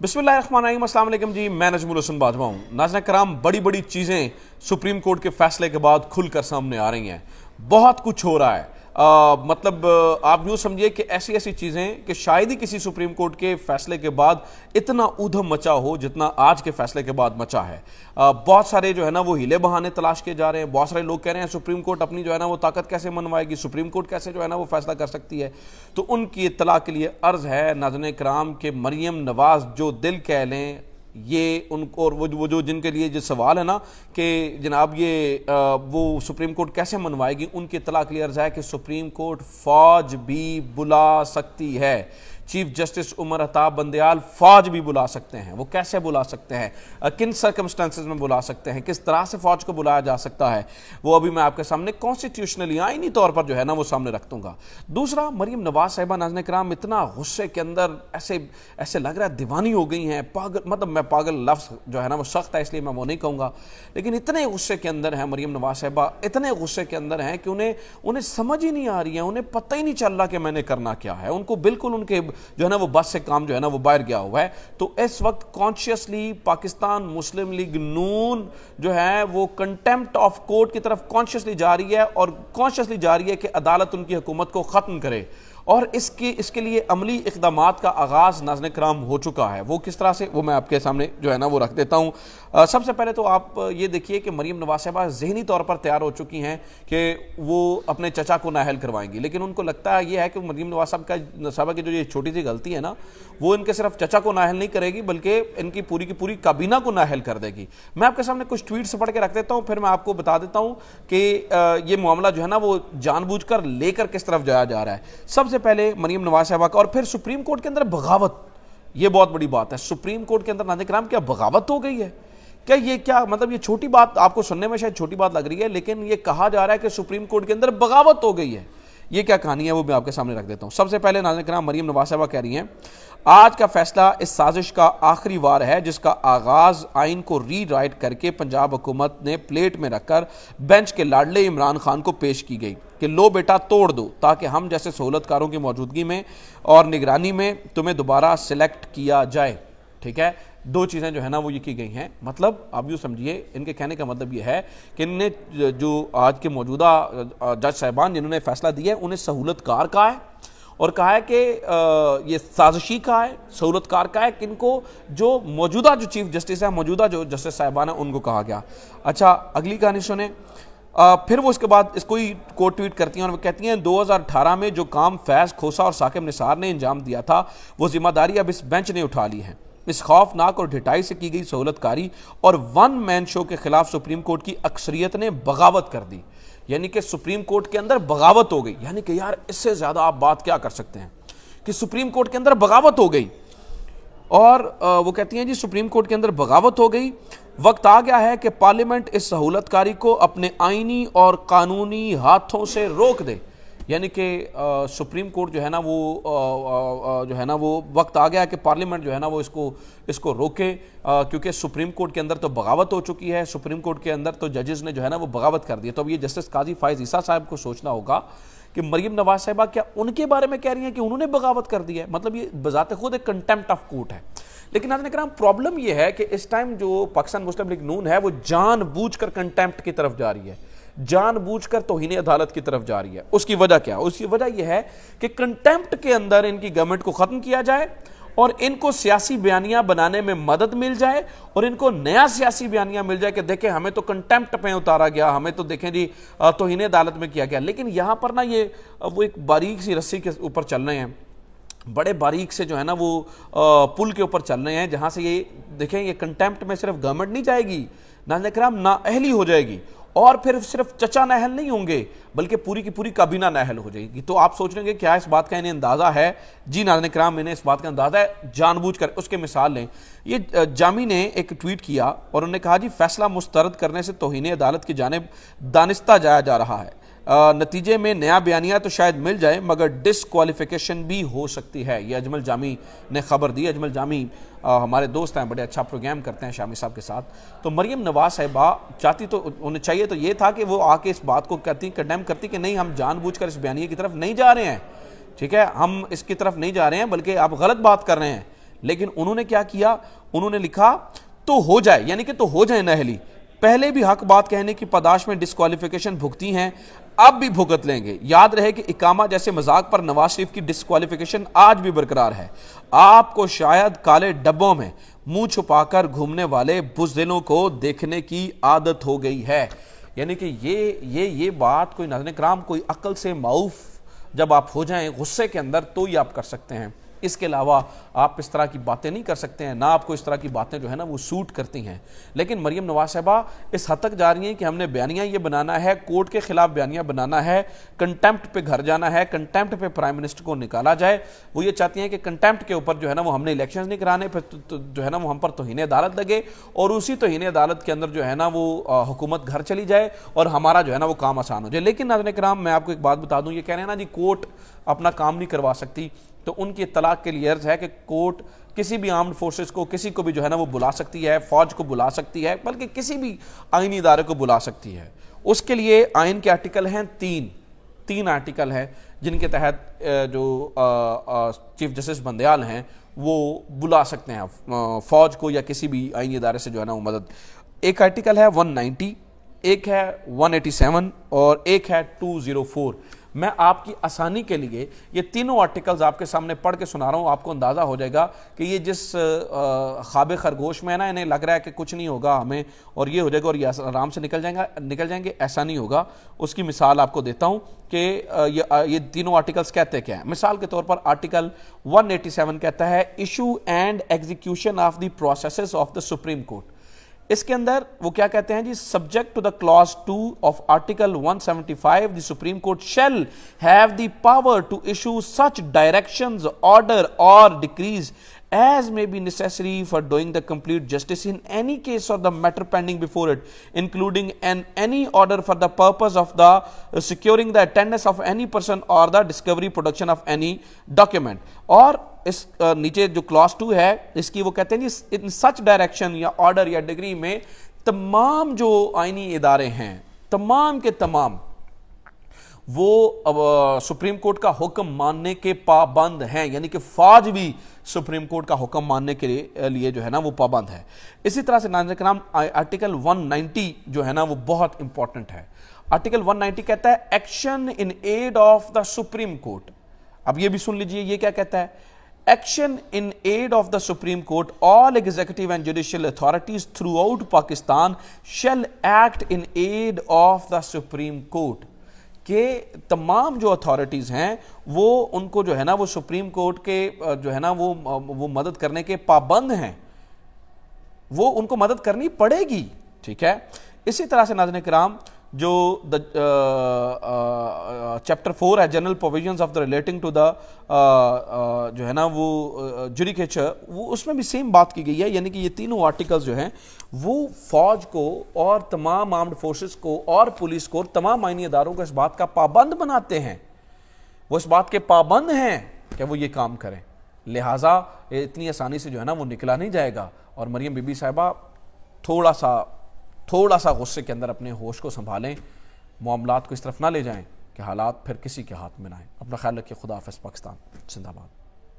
बिस्मिल्लाहिर्रहमानिर्रहीम, अस्सलाम वालेकुम जी। मैं नजमुल हसन बाजवा हूँ। नाज़रीन कराम, बड़ी बड़ी चीज़ें सुप्रीम कोर्ट के फैसले के बाद खुलकर सामने आ रही हैं। बहुत कुछ हो रहा है। आप यूँ समझिए कि ऐसी ऐसी चीज़ें कि शायद ही किसी सुप्रीम कोर्ट के फैसले के बाद इतना ऊधम मचा हो जितना आज के फैसले के बाद मचा है। बहुत सारे जो है ना वो हीले बहाने तलाश किए जा रहे हैं। बहुत सारे लोग कह रहे हैं सुप्रीम कोर्ट अपनी जो है ना वो ताकत कैसे मनवाएगी, सुप्रीम कोर्ट कैसे जो है ना वो फैसला कर सकती है। तो उनकी इत्तला के लिए अर्ज़ है नाज़रीन कराम कि मरियम नवाज़ जो दिल कह लें ये उनको, और वो जो जिनके लिए जो सवाल है ना कि जनाब ये वो सुप्रीम कोर्ट कैसे मनवाएगी, उनकी इत्तला के लिए अर्ज़ है कि सुप्रीम कोर्ट फ़ौज भी बुला सकती है। चीफ जस्टिस उमर अता बंदयाल फ़ौज भी बुला सकते हैं। वो कैसे बुला सकते हैं, किन सर्कमस्टेंसेस में बुला सकते हैं, किस तरह से फ़ौज को बुलाया जा सकता है, वो अभी मैं आपके सामने कॉन्स्टिट्यूशनली आईनी तौर पर जो है ना वो सामने रख दूंगा। दूसरा, मरियम नवाज़ साहिबा नाज़रीन कराम इतना गुस्से के अंदर ऐसे लग रहा है दीवानी हो गई हैं। पागल, मतलब मैं पागल लफ्ज़ जो है ना वो सख्त है इसलिए मैं वो नहीं कहूँगा, लेकिन इतने गुस्से के अंदर है मरियम नवाज़ साहिबा, इतने गुस्से के अंदर हैं कि उन्हें समझ ही नहीं आ रही है, उन्हें पता ही नहीं चल रहा कि मैंने करना क्या है। उनको बिल्कुल उनके जो है ना वो बस से काम जो है ना वो बाहर गया हुआ है। तो इस वक्त कॉन्शियसली पाकिस्तान मुस्लिम लीग नून जो है वो कंटेम्प्ट ऑफ कोर्ट की तरफ कॉन्शियसली जा रही है, और कॉन्शियसली जा रही है कि अदालत उनकी हुकूमत को ख़त्म करे, और इसके लिए अमली इक़दामात का आगाज़ नाज़रीन कराम हो चुका है। वो किस तरह से, वो मैं आपके सामने जो है ना वो रख देता हूँ। सबसे पहले तो आप ये देखिए कि मरियम नवाज़ साहिबा ज़हनी तौर पर तैयार हो चुकी हैं कि वो अपने चचा को नाअहल करवाएंगी, लेकिन उनको लगता है ये है कि मरियम नवाज़ साहिबा की जो ये छोटी सी गलती है ना, वो इनके सिर्फ चचा को नाअहल नहीं करेगी बल्कि इनकी पूरी की पूरी काबीना को नाअहल कर देगी। मैं आपके सामने कुछ ट्वीट्स पढ़ के रख देता हूँ, फिर मैं आपको बता देता हूँ कि ये मामला जो है ना वो जानबूझकर लेकर किस तरफ जाया जा रहा है। सबसे पहले मरियम नवाज़ साहिबा का, और फिर सुप्रीम कोर्ट के अंदर बगावत, ये बहुत बड़ी बात है। सुप्रीम कोर्ट के अंदर नाज़रीन कराम क्या बगावत हो गई है क्या? ये क्या मतलब, ये छोटी बात आपको सुनने में शायद छोटी बात लग रही है, लेकिन ये कहा जा रहा है कि सुप्रीम कोर्ट के अंदर बगावत हो गई है। ये क्या कहानी है वो मैं आपके सामने रख देता हूँ। सबसे पहले नाज़रीन कराम, मरियम नवाज़ साहिबा कह रही हैं आज का फैसला इस साजिश का आखिरी वार है जिसका आगाज आइन को री राइट करके पंजाब हुकूमत ने प्लेट में रखकर बेंच के लाडले इमरान खान को पेश की गई कि लो बेटा तोड़ दो ताकि हम जैसे सहूलतकारों की मौजूदगी में और निगरानी में तुम्हें दोबारा सिलेक्ट किया जाए। ठीक है, दो चीज़ें जो है ना वो ये की गई हैं। मतलब आप यूँ समझिए, इनके कहने का मतलब ये है कि इनने जो आज के मौजूदा जज साहिबान जिन्होंने फैसला दिया है उन्हें सहूलतकार कहा है, और कहा है कि ये साजिशी का है, सहूलतकार का है कि इनको जो मौजूदा जो चीफ जस्टिस है, मौजूदा जो जस्टिस साहिबान है उनको कहा गया। अच्छा, अगली कहानी सुने। फिर वो इसके बाद इसको ही कोट ट्वीट करती हैं और वो कहती हैं 2018 में जो काम फैज़ खोसा और साकिब निसार ने अंजाम दिया था वो जिम्मेदारी अब इस बेंच ने उठा ली है। इस खौफनाक और ढिठाई से की गई सहूलतकारी और वन मैन शो के खिलाफ सुप्रीम कोर्ट की अक्सरियत ने बगावत कर दी, यानी कि सुप्रीम कोर्ट के अंदर बगावत हो गई। यानी कि यार इससे ज़्यादा आप बात क्या कर सकते हैं कि सुप्रीम कोर्ट के अंदर बगावत हो गई। और वो कहती हैं जी सुप्रीम कोर्ट के अंदर बगावत हो गई, वक्त आ गया है कि पार्लियामेंट इस सहूलतकारी को अपने आईनी और कानूनी हाथों से रोक दे। यानी कि सुप्रीम कोर्ट जो है ना वो जो है ना वो वक्त आ गया है कि पार्लियामेंट जो है ना वो इसको रोके, क्योंकि सुप्रीम कोर्ट के अंदर तो बगावत हो चुकी है। सुप्रीम कोर्ट के अंदर तो जजेस ने जो है ना वो बगावत कर दी है। तो अब ये जस्टिस काजी फायज़ ईसा साहब को सोचना होगा कि मरियम नवाज़ साहिबा क्या उनके बारे में कह रही हैं कि उन्होंने बगावत कर दी है। मतलब ये बजाते खुद एक कंटेम्प्ट ऑफ कोर्ट है। लेकिन नाज़रीन कराम, प्रॉब्लम ये है कि इस टाइम जो पाकिस्तान मुस्लिम लीग नून है वो जानबूझकर कंटेम्प्ट की तरफ जा रही है, जानबूझकर तौहीन अदालत की तरफ जा रही है। उसकी वजह क्या है? उसकी वजह यह है कि कंटेम्प्ट के अंदर इनकी गवर्नमेंट को ख़त्म किया जाए और इनको सियासी बयानियां बनाने में मदद मिल जाए, और इनको नया सियासी बयानियां मिल जाए कि देखें हमें तो कंटेम्प्ट पे उतारा गया, हमें तो देखें जी तौहीन अदालत में किया गया। लेकिन यहाँ पर ना ये वो एक बारीक सी रस्सी के ऊपर चल रहे हैं, बड़े बारीक से जो है ना वो पुल के ऊपर चल रहे हैं, जहाँ से ये देखें ये कंटेम्प्ट में सिर्फ गवर्नमेंट नहीं जाएगी, नाज़रीन कराम नाअहली हो जाएगी, और फिर सिर्फ चचा नाअहल नहीं होंगे बल्कि पूरी की पूरी काबीना नाअहल हो जाएगी। तो आप सोच लेंगे क्या इस बात का इन्हें अंदाज़ा है? जी नाज़रीन कराम, इन्हें इस बात का अंदाज़ा है, जानबूझकर। उसके मिसाल लें, ये जामी ने एक ट्वीट किया और उन्होंने कहा जी फैसला मुस्तरद करने से तौहीन अदालत की जानिब दानिस्ता जाया जा रहा है, नतीजे में नया बयानिया तो शायद मिल जाए मगर डिसक्वालिफिकेशन भी हो सकती है। ये अजमल जामी ने खबर दी। अजमल जामी हमारे दोस्त हैं, बड़े अच्छा प्रोग्राम करते हैं शामी साहब के साथ। तो मरियम नवाज़ साहिबा चाहती, तो उन्हें चाहिए तो ये था कि वो आके इस बात को कहती, कंडेम करती कि नहीं हम जानबूझकर इस बयानिए की तरफ नहीं जा रहे हैं, ठीक है, हम इसकी तरफ नहीं जा रहे हैं बल्कि आप गलत बात कर रहे हैं। لیکن انہوں نے کیا کیا, انہوں نے لکھا تو ہو جائے, یعنی کہ تو ہو جائے نااہلی, پہلے بھی حق بات کہنے کی پاداش میں ڈسکوالیفیکیشن بھگتی ہیں, اب بھی بھگت لیں گے. یاد رہے کہ اقامہ جیسے مذاق پر نواز شریف کی ڈسکوالیفیکیشن آج بھی برقرار ہے. آپ کو شاید کالے ڈبوں میں منہ چھپا کر گھومنے والے بزدلوں کو دیکھنے کی عادت ہو گئی ہے. یعنی کہ یہ بات کوئی ناظرین کرام کوئی عقل سے معاف جب آپ ہو جائیں غصے کے اندر تو یہ آپ کر سکتے ہیں, اس کے علاوہ آپ اس طرح کی باتیں نہیں کر سکتے ہیں, نہ آپ کو اس طرح کی باتیں جو ہے نا وہ سوٹ کرتی ہیں. لیکن مریم نواز صاحبہ اس حد تک جا رہی ہیں کہ ہم نے بیانیہ یہ بنانا ہے, کورٹ کے خلاف بیانیہ بنانا ہے, کنٹیمپٹ پہ گھر جانا ہے, کنٹیمپٹ پہ پرائم منسٹر کو نکالا جائے. وہ یہ چاہتی ہیں کہ کنٹیمپٹ کے اوپر جو ہے نا وہ ہم نے الیکشنز نہیں کرانے, پھر جو ہے نا وہ ہم پر توہین عدالت لگے, اور اسی توہین عدالت کے اندر جو ہے نا وہ حکومت گھر چلی جائے اور ہمارا جو ہے نا وہ کام آسان ہو جائے. لیکن ناظرین کرام میں آپ کو ایک بات بتا دوں, یہ کہہ رہے ہیں نا جی کورٹ اپنا کام نہیں کروا سکتی, تو ان کی اطلاع کے لیے عرض ہے کہ کورٹ کسی بھی آرمڈ فورسز کو, کسی کو بھی جو ہے نا وہ بلا سکتی ہے, فوج کو بلا سکتی ہے, بلکہ کسی بھی آئینی ادارے کو بلا سکتی ہے. اس کے لیے آئین کے آرٹیکل ہیں تین آرٹیکل ہیں جن کے تحت جو چیف جسٹس بندیال ہیں وہ بلا سکتے ہیں فوج کو یا کسی بھی آئینی ادارے سے جو ہے نا وہ مدد. ایک آرٹیکل ہے 190, ایک ہے 187 اور ایک ہے 204. میں آپ کی آسانی کے لیے یہ تینوں آرٹیکلز آپ کے سامنے پڑھ کے سنا رہا ہوں, آپ کو اندازہ ہو جائے گا کہ یہ جس خواب خرگوش میں ہے نا انہیں لگ رہا ہے کہ کچھ نہیں ہوگا ہمیں اور یہ ہو جائے گا اور یہ آرام سے نکل جائیں گے, ایسا نہیں ہوگا. اس کی مثال آپ کو دیتا ہوں کہ یہ تینوں آرٹیکلز کہتے کیا ہیں. مثال کے طور پر آرٹیکل 187 کہتا ہے issue and execution of the processes of the supreme court. اس کے اندر وہ کیا کہتے ہیں جی, subject to the clause 2 of article 175 the supreme court shall have the power to issue such directions, order اور decrees as may be necessary for doing the complete justice in any case of the matter pending before it, including any order for the purpose of the securing the attendance of any person or the discovery production of any document. اور اس نیچے جو class 2 ہے اس کی وہ کہتے ہیں جی in such direction یا order یا ڈگری میں تمام جو آئینی ادارے ہیں تمام کے تمام وہ سپریم کورٹ کا حکم ماننے کے پابند ہیں, یعنی کہ فوج بھی سپریم کورٹ کا حکم ماننے کے لیے جو ہے نا وہ پابند ہے. اسی طرح سے ناظرین کرام آرٹیکل 190 جو ہے نا وہ بہت امپورٹنٹ ہے. آرٹیکل 190 کہتا ہے action in aid of the supreme court. اب یہ بھی سن لیجئے یہ کیا کہتا ہے, action in aid of the supreme court, all executive and judicial authorities throughout Pakistan shall act in aid of the supreme court. کہ تمام جو اتھارٹیز ہیں وہ ان کو جو ہے نا وہ سپریم کورٹ کے جو ہے نا وہ مدد کرنے کے پابند ہیں, وہ ان کو مدد کرنی پڑے گی. ٹھیک ہے. اسی طرح سے ناظرین کرام جو چیپٹر 4 ہے general provisions of the relating to the جو ہے نا وہ جوڈیکیچر, وہ اس میں بھی سیم بات کی گئی ہے. یعنی کہ یہ تینوں آرٹیکلز جو ہیں وہ فوج کو اور تمام آرمڈ فورسز کو اور پولیس کو اور تمام آئینی اداروں کو اس بات کا پابند بناتے ہیں, وہ اس بات کے پابند ہیں کہ وہ یہ کام کریں. لہٰذا اتنی آسانی سے جو ہے نا وہ نکلا نہیں جائے گا. اور مریم بی بی صاحبہ تھوڑا سا غصے کے اندر اپنے ہوش کو سنبھالیں, معاملات کو اس طرف نہ لے جائیں کہ حالات پھر کسی کے ہاتھ میں نہ آئیں. اپنا خیال رکھیے. خدا حافظ. پاکستان زندہ باد.